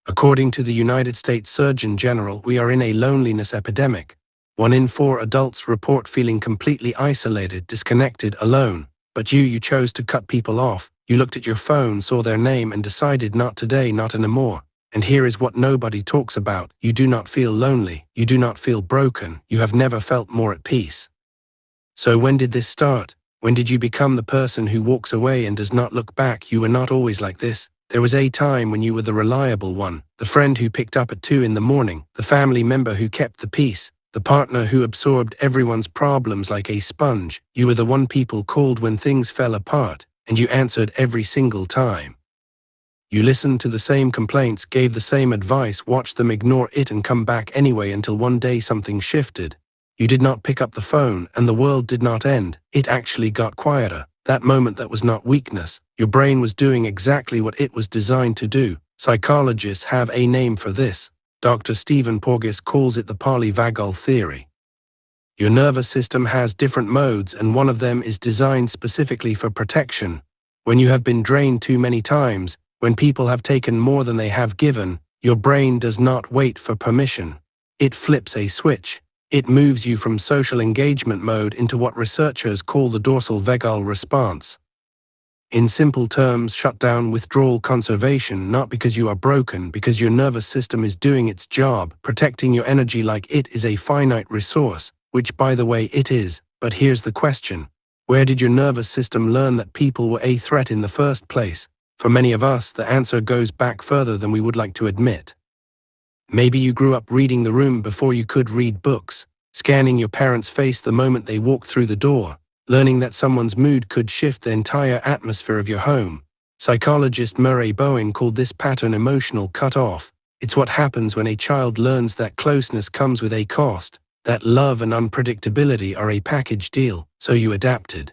According to the United States Surgeon General, we are in a loneliness epidemic. 1 in 4 adults report feeling completely isolated, disconnected, alone. But you chose to cut people off. You looked at your phone, saw their name, and decided not today, not anymore. And here is what nobody talks about. You do not feel lonely. You do not feel broken. You have never felt more at peace. So when did this start? When did you become the person who walks away and does not look back? You were not always like this. There was a time when you were the reliable one, the friend who picked up at 2 in the morning, the family member who kept the peace, the partner who absorbed everyone's problems like a sponge. You were the one people called when things fell apart, and you answered every single time. You listened to the same complaints, gave the same advice, watched them ignore it and come back anyway until one day something shifted. You did not pick up the phone and the world did not end. It actually got quieter. That moment, that was not weakness. Your brain was doing exactly what it was designed to do. Psychologists have a name for this. Dr. Stephen Porges calls it the Polyvagal Theory. Your nervous system has different modes, and one of them is designed specifically for protection. When you have been drained too many times, when people have taken more than they have given, your brain does not wait for permission. It flips a switch. It moves you from social engagement mode into what researchers call the dorsal vagal response. In simple terms, shutdown, withdrawal, conservation, not because you are broken, because your nervous system is doing its job, protecting your energy like it is a finite resource, which by the way it is. But here's the question. Where did your nervous system learn that people were a threat in the first place? For many of us, the answer goes back further than we would like to admit. Maybe you grew up reading the room before you could read books, scanning your parents' face the moment they walked through the door, learning that someone's mood could shift the entire atmosphere of your home. Psychologist Murray Bowen called this pattern emotional cutoff. It's what happens when a child learns that closeness comes with a cost, that love and unpredictability are a package deal, so you adapted.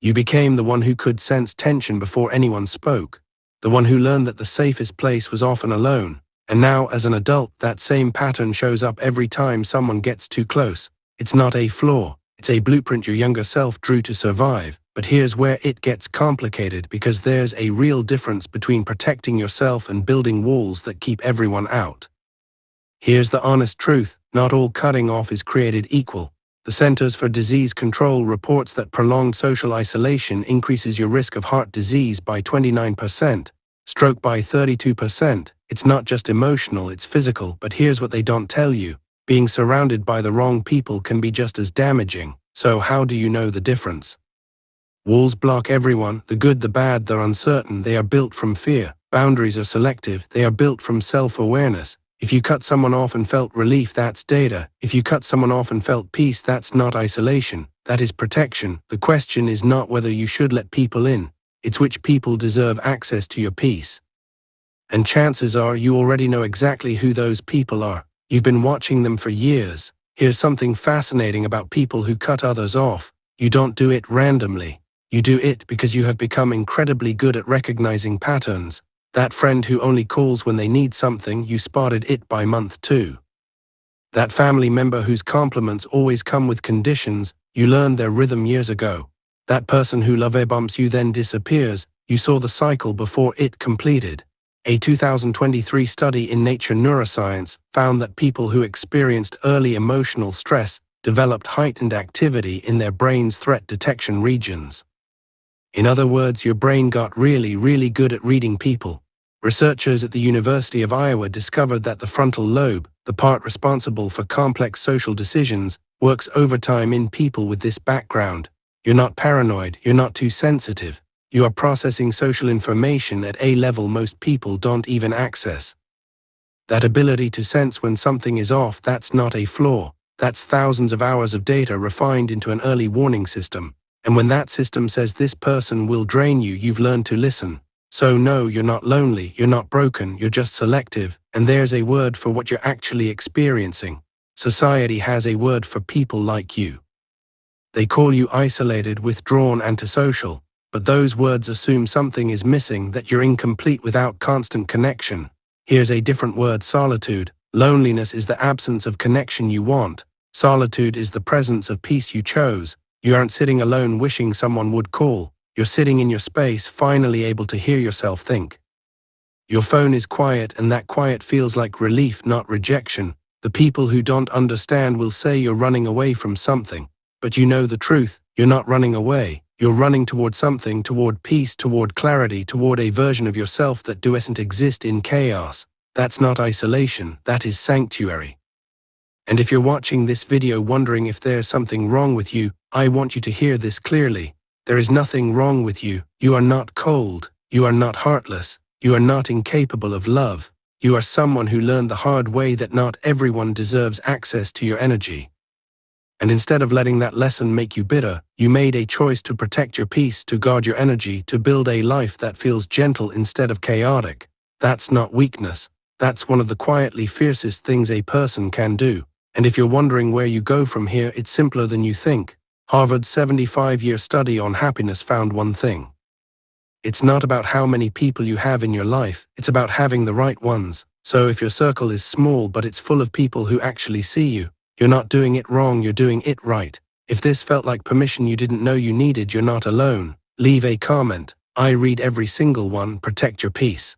You became the one who could sense tension before anyone spoke, the one who learned that the safest place was often alone. And now, as an adult, that same pattern shows up every time someone gets too close. It's not a flaw. It's a blueprint your younger self drew to survive. But here's where it gets complicated, because there's a real difference between protecting yourself and building walls that keep everyone out. Here's the honest truth. Not all cutting off is created equal. The Centers for Disease Control reports that prolonged social isolation increases your risk of heart disease by 29%, stroke by 32%. It's not just emotional, it's physical. But here's what they don't tell you. Being surrounded by the wrong people can be just as damaging. So how do you know the difference? Walls block everyone, the good, the bad, they're uncertain, they are built from fear. Boundaries are selective, they are built from self-awareness. If you cut someone off and felt relief, that's data. If you cut someone off and felt peace, that's not isolation, that is protection. The question is not whether you should let people in, it's which people deserve access to your peace. And chances are you already know exactly who those people are. You've been watching them for years. Here's something fascinating about people who cut others off. You don't do it randomly. You do it because you have become incredibly good at recognizing patterns. That friend who only calls when they need something, you spotted it by month 2. That family member whose compliments always come with conditions, you learned their rhythm years ago. That person who love bumps you then disappears, you saw the cycle before it completed. A 2023 study in Nature Neuroscience found that people who experienced early emotional stress developed heightened activity in their brain's threat detection regions. In other words, your brain got really good at reading people. Researchers at the University of Iowa discovered that the frontal lobe, the part responsible for complex social decisions, works overtime in people with this background. You're not paranoid, you're not too sensitive. You are processing social information at a level most people don't even access. That ability to sense when something is off, that's not a flaw. That's thousands of hours of data refined into an early warning system. And when that system says this person will drain you, you've learned to listen. So no, you're not lonely, you're not broken, you're just selective. And there's a word for what you're actually experiencing. Society has a word for people like you. They call you isolated, withdrawn, antisocial. But those words assume something is missing, that you're incomplete without constant connection. Here's a different word: solitude. Loneliness is the absence of connection you want. Solitude is the presence of peace you chose. You aren't sitting alone wishing someone would call. You're sitting in your space, finally able to hear yourself think. Your phone is quiet, and that quiet feels like relief, not rejection. The people who don't understand will say you're running away from something. But you know the truth, you're not running away. You're running toward something, toward peace, toward clarity, toward a version of yourself that doesn't exist in chaos. That's not isolation, that is sanctuary. And if you're watching this video wondering if there's something wrong with you, I want you to hear this clearly. There is nothing wrong with you. You are not cold. You are not heartless. You are not incapable of love. You are someone who learned the hard way that not everyone deserves access to your energy. And instead of letting that lesson make you bitter, you made a choice to protect your peace, to guard your energy, to build a life that feels gentle instead of chaotic. That's not weakness. That's one of the quietly fiercest things a person can do. And if you're wondering where you go from here, it's simpler than you think. Harvard's 75-year study on happiness found one thing. It's not about how many people you have in your life, it's about having the right ones. So if your circle is small but it's full of people who actually see you, you're not doing it wrong, you're doing it right. If this felt like permission you didn't know you needed, you're not alone. Leave a comment. I read every single one. Protect your peace.